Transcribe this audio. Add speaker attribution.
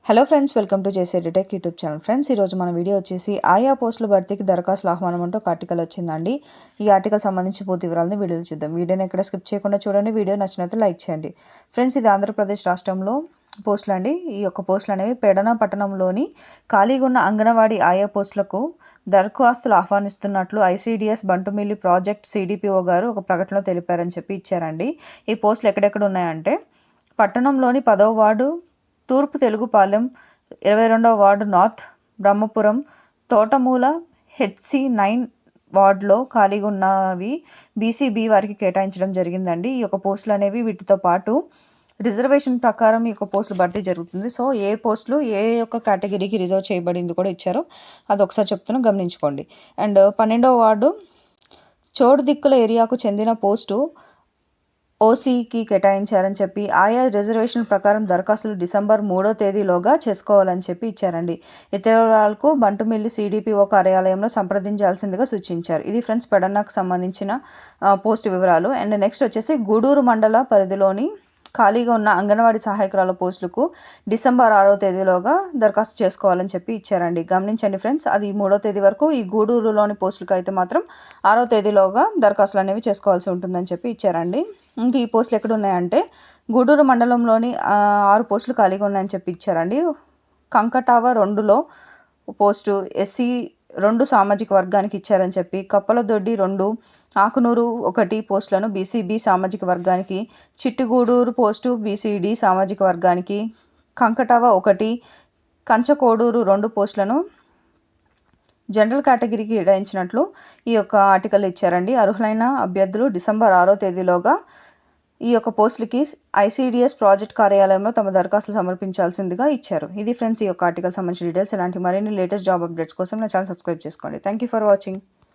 Speaker 1: Hello friends, welcome to JC tech YouTube channel. Friends, ఈరోజు మన video వచ్చేసి ఆయా పోస్టుల భర్తీకి దరఖాస్తుల ఆహ్వానం అంటూ ఒక ఆర్టికల్ వచ్చిందండి. ఈ ఆర్టికల్ సంబంధించి పూర్తి వివరాలను వీడియోలో చూద్దాం. వీడియోని ఎక్కడ స్కిప్ చేయకుండా చూడండి. వీడియో నచ్చినట్లయితే లైక్ చేయండి. ఫ్రెండ్స్, ఇది ఆంధ్రప్రదేశ్ రాష్ట్రంలో పోస్టులు అండి. ఈ యొక్క పోస్టులు అనేవి పెడన పట్టణంలోని ఖాళీగా ఉన్న అంగన్వాడీ ఆయా పోస్టులకు దరఖాస్తులు ఆహ్వానిస్తున్నట్లు ఐసీడీఎస్ బంటుమిల్లి ప్రాజెక్ట్ సిడిపిఓ గారు ఒక ప్రకటనలో తెలిపారని చెప్పి ఇచ్చారండి. ఈ పోస్టులు ఎక్కడెక్కడ ఉన్నాయంటే పట్టణంలోని 10వ వార్డు, తూర్పు తెలుగుపాలెం, 22వ ward north, Brahmapuram, Thotamula, HC9 వార్డులో ఖాళీగా ఉన్నవి బీసీబీ వారికి కేటాయించడం జరిగిందండి. ఈ యొక్క పోస్టులు అనేవి వీటితో పాటు రిజర్వేషన్ ప్రకారం ఈ యొక్క పోస్టులు భర్తీ జరుగుతుంది. సో ఏ పోస్టులు ఏ యొక్క కేటగిరీకి రిజర్వ్ చేయబడింది కూడా ఇచ్చారో అది ఒకసారి చెప్తున్నా, గమనించుకోండి. అండ్ 12వ వార్డు చోటు దిక్కుల ఏరియాకు చెందిన పోస్టు ఓసీకి కేటాయించారని చెప్పి ఆయా రిజర్వేషన్ ప్రకారం దరఖాస్తులు డిసెంబర్ 3వ తేదీలోగా చేసుకోవాలని చెప్పి ఇచ్చారండి. ఇతరులకు బంటుమిల్లి సిడిపిఓ కార్యాలయంలో సంప్రదించాల్సిందిగా సూచించారు. ఇది ఫ్రెండ్స్ పెడన్నకు సంబంధించిన పోస్ట్ వివరాలు. అండ్ నెక్స్ట్ వచ్చేసి గూడూరు మండల పరిధిలోని ఖాళీగా ఉన్న అంగన్వాడీ సహాయకురాల పోస్టులకు డిసెంబర్ 6వ తేదీలోగా దరఖాస్తు చేసుకోవాలని చెప్పి ఇచ్చారండి. గమనించండి ఫ్రెండ్స్, అది 3వ తేదీ వరకు. ఈ గూడూరులోని పోస్టులకు అయితే మాత్రం 6వ తేదీలోగా దరఖాస్తులు అనేవి చేసుకోవాల్సి ఉంటుందని చెప్పి ఇచ్చారండి. ఇంకా ఈ పోస్టులు ఎక్కడ ఉన్నాయంటే గూడూరు మండలంలోని 6 పోస్టులు ఖాళీగా ఉన్నాయని చెప్పి ఇచ్చారండి. కంకటావ 2లో పోస్టు SC2 సామాజిక వర్గానికి ఇచ్చారని చెప్పి, కప్పలదొడ్డి 2, ఆకునూరు 1 పోస్టులను బీసీబీ సామాజిక వర్గానికి, చిట్టుగూడూరు పోస్టు బీసీడీ సామాజిక వర్గానికి, కంకటావ 1, కంచకోడూరు 2 పోస్టులను జనరల్ కేటగిరీకి కేటాయించినట్లు ఈ యొక్క ఆర్టికల్ ఇచ్చారండి. అర్హులైన అభ్యర్థులు డిసెంబర్ 6వ తేదీలోగా ఈ యొక్క పోస్టులకి ఐసీడీఎస్ ప్రాజెక్ట్ కార్యాలయంలో తమ దరఖాస్తులు సమర్పించాల్సిందిగా ఇచ్చారు. ఇది ఫ్రెండ్స్ ఈ యొక్క ఆర్టికల్ సంబంధించిన డీటెయిల్స్. ఇలాంటి మరిన్ని లేటెస్ట్ జాబ్ అప్డేట్స్ కోసం నా ఛానల్ సబ్స్క్రైబ్ చేసుకోండి. Thank you for watching.